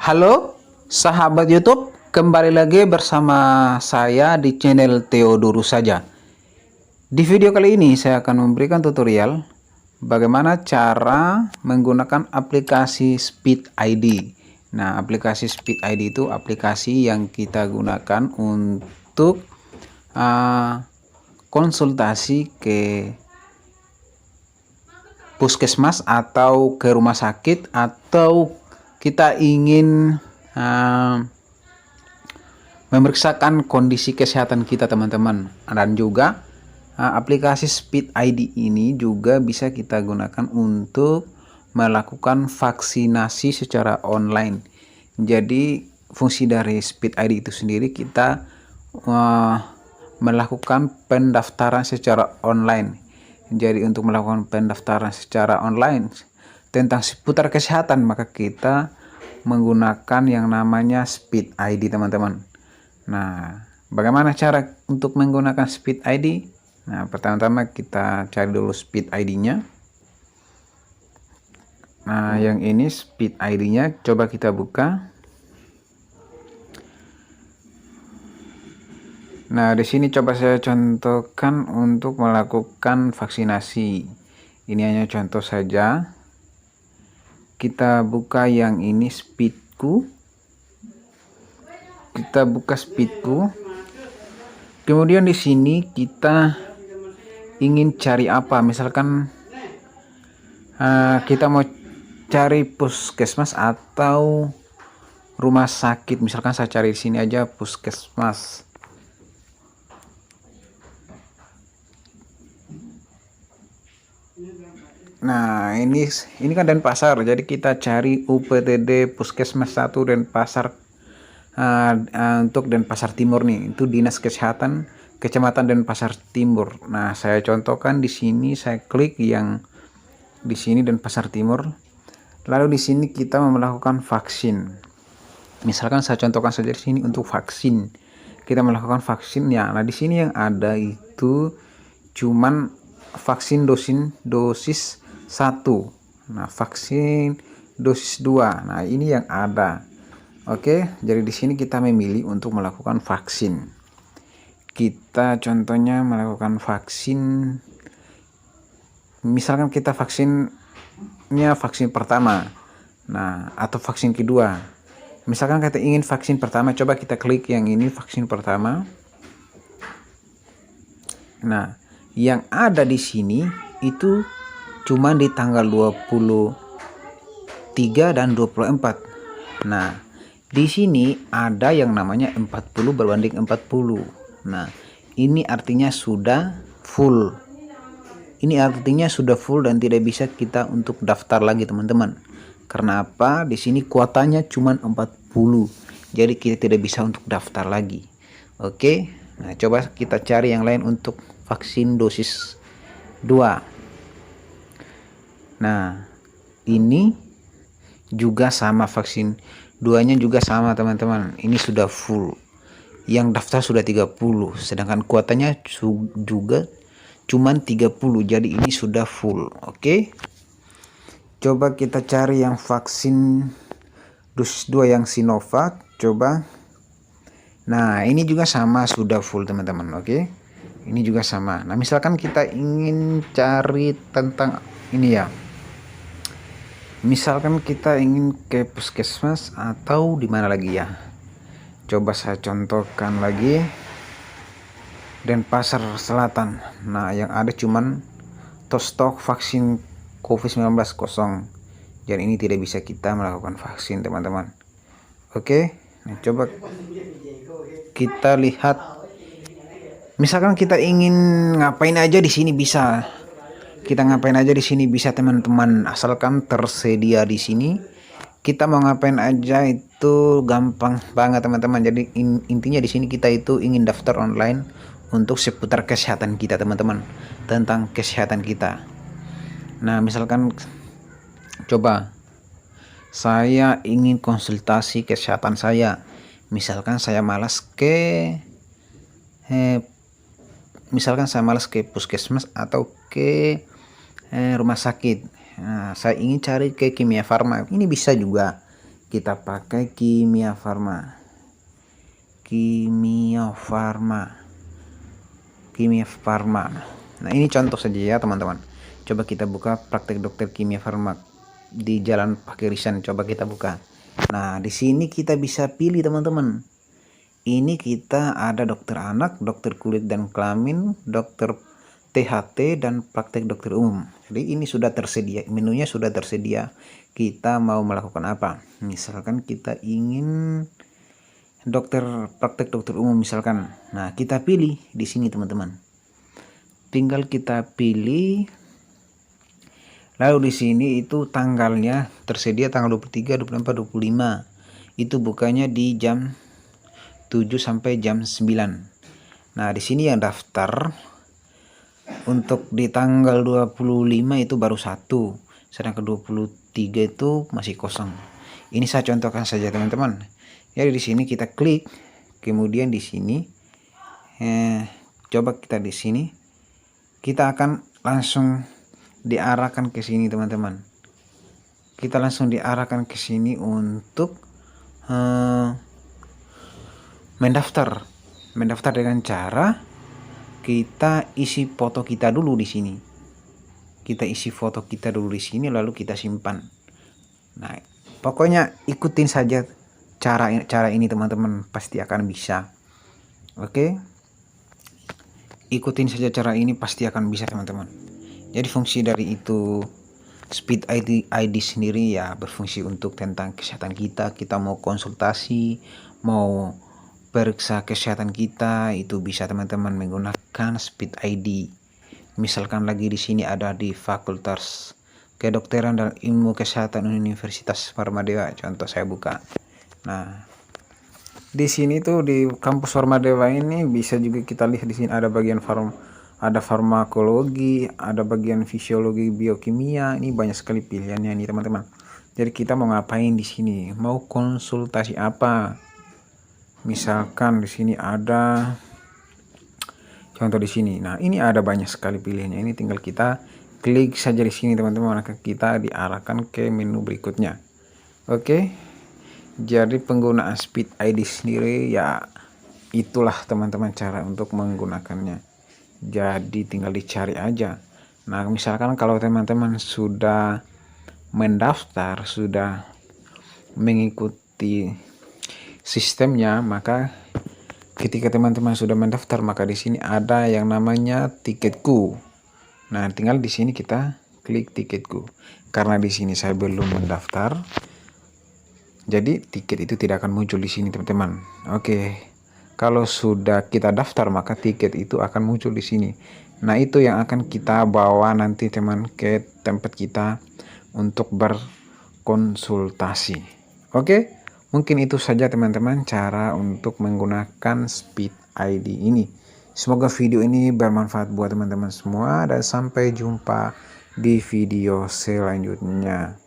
Halo, sahabat YouTube, kembali lagi bersama saya di channel Theodorus saja. Di video kali ini saya akan memberikan tutorial bagaimana cara menggunakan aplikasi Speed ID. Nah, aplikasi Speed ID itu aplikasi yang kita gunakan untuk konsultasi ke puskesmas atau ke rumah sakit, atau kita ingin memeriksakan kondisi kesehatan kita, teman-teman. Dan juga aplikasi Speed ID ini juga bisa kita gunakan untuk melakukan vaksinasi secara online. Jadi fungsi dari Speed ID itu sendiri, kita melakukan pendaftaran secara online. Jadi untuk melakukan pendaftaran secara online tentang seputar kesehatan, maka kita menggunakan yang namanya Speed ID, teman-teman. Nah, bagaimana cara untuk menggunakan Speed ID? Nah, pertama-tama kita cari dulu Speed ID-nya. Nah, yang ini Speed ID-nya, coba kita buka. Nah, di sini coba saya contohkan untuk melakukan vaksinasi. Ini hanya contoh saja. Kita buka yang ini, Speedku. Kita buka Speedku. Kemudian di sini kita ingin cari apa? Misalkan kita mau cari puskesmas atau rumah sakit. Misalkan saya cari di sini aja puskesmas. Nah, ini kan Denpasar, jadi kita cari UPTD Puskesmas 1 Denpasar, untuk Denpasar Timur nih, itu Dinas Kesehatan Kecamatan Denpasar Timur. Nah, saya contohkan di sini, saya klik yang di sini Denpasar Timur. Lalu di sini kita mau melakukan vaksin. Misalkan saya contohkan saja di sini untuk vaksin. Kita melakukan vaksin ya. Nah, di sini yang ada itu cuman vaksin dosis 1. Nah, vaksin dosis 2. Nah, ini yang ada. Oke, jadi di sini kita memilih untuk melakukan vaksin. Kita contohnya melakukan vaksin, misalkan kita vaksinnya vaksin pertama. Nah, atau vaksin kedua. Misalkan kita ingin vaksin pertama, coba kita klik yang ini, vaksin pertama. Nah, yang ada di sini itu cuma di tanggal 23 dan 24. Nah, di sini ada yang namanya 40 berbanding 40. Nah, ini artinya sudah full. Ini artinya sudah full dan tidak bisa kita untuk daftar lagi, teman-teman. Karena apa? Di sini kuotanya cuma 40. Jadi kita tidak bisa untuk daftar lagi. Oke. Nah, coba kita cari yang lain untuk vaksin dosis 2. Nah, ini juga sama, vaksin 2-nya juga sama, teman-teman. Ini sudah full. Yang daftar sudah 30, sedangkan kuotanya juga cuman 30. Jadi ini sudah full. Oke. Coba kita cari yang vaksin dosis 2 yang Sinovac, coba. Nah, ini juga sama, sudah full, teman-teman. Oke. Ini juga sama. Nah, misalkan kita ingin cari tentang ini ya. Misalkan kita ingin ke puskesmas atau di mana lagi ya. Coba saya contohkan lagi. Denpasar Selatan. Nah, yang ada cuman stok vaksin COVID-19 kosong. Jadi ini tidak bisa kita melakukan vaksin, teman-teman. Oke. Nah, coba kita lihat. Misalkan kita ingin ngapain aja di sini bisa. Kita ngapain aja di sini bisa, teman-teman, asalkan tersedia di sini. Kita mau ngapain aja itu gampang banget, teman-teman. Jadi intinya di sini kita itu ingin daftar online untuk seputar kesehatan kita, teman-teman, tentang kesehatan kita. Nah, misalkan coba saya ingin konsultasi kesehatan saya. Misalkan saya malas ke puskesmas atau ke rumah sakit. Nah, saya ingin cari ke Kimia Farma. Ini bisa juga. kita pakai Kimia Farma. Kimia Farma. Nah, ini contoh saja ya teman-teman. Coba kita buka praktek dokter Kimia Farma di Jalan Pakirisan. Coba kita buka. Nah, di sini kita bisa pilih teman-teman. Ini kita ada dokter anak, dokter kulit dan kelamin, dokter THT, dan praktek dokter umum. Jadi ini sudah tersedia, menunya sudah tersedia. Kita mau melakukan apa? Misalkan kita ingin praktek dokter umum misalkan. Nah, kita pilih di sini teman-teman. Tinggal kita pilih. Lalu di sini itu tanggalnya tersedia tanggal 23, 24, 25. Itu bukanya di jam 7 sampai jam 9. Nah, di sini yang daftar untuk di tanggal 25 itu baru 1, sedangkan 23 itu masih kosong. Ini saya contohkan saja teman-teman. Jadi di sini kita klik, kemudian di sini coba kita di sini, kita akan langsung diarahkan ke sini teman-teman. Kita langsung diarahkan ke sini untuk mendaftar dengan cara kita isi foto kita dulu di sini. Kita isi foto kita dulu di sini, lalu kita simpan. Nah, pokoknya ikutin saja cara ini teman-teman, pasti akan bisa. Oke, ikutin saja cara ini, pasti akan bisa teman-teman. Jadi fungsi dari itu Speed ID sendiri ya berfungsi untuk tentang kesehatan kita. Kita mau konsultasi, mau periksa kesehatan kita, itu bisa teman-teman menggunakan Speed ID. Misalkan lagi di sini ada di Fakultas Kedokteran dan Ilmu Kesehatan Universitas Warmadewa, contoh saya buka. Nah, di sini tuh di kampus Warmadewa ini bisa juga kita lihat di sini ada bagian ada farmakologi, ada bagian fisiologi, biokimia. Ini banyak sekali pilihannya nih teman-teman. Jadi kita mau ngapain di sini? Mau konsultasi apa? Misalkan di sini ada contoh di sini. Nah, ini ada banyak sekali pilihannya. Ini tinggal kita klik saja di sini teman-teman, maka kita diarahkan ke menu berikutnya. Oke. Jadi penggunaan Speed ID sendiri ya itulah teman-teman cara untuk menggunakannya. Jadi tinggal dicari aja. Nah, misalkan kalau teman-teman sudah mendaftar, sudah mengikuti sistemnya, maka ketika teman-teman sudah mendaftar, maka di sini ada yang namanya tiketku. Nah, tinggal di sini kita klik tiketku. Karena di sini saya belum mendaftar, jadi tiket itu tidak akan muncul di sini teman-teman. Oke. Kalau sudah kita daftar, maka tiket itu akan muncul di sini. Nah, itu yang akan kita bawa nanti teman ke tempat kita untuk berkonsultasi. Oke, mungkin itu saja teman-teman cara untuk menggunakan Speed ID ini. Semoga video ini bermanfaat buat teman-teman semua, dan sampai jumpa di video selanjutnya.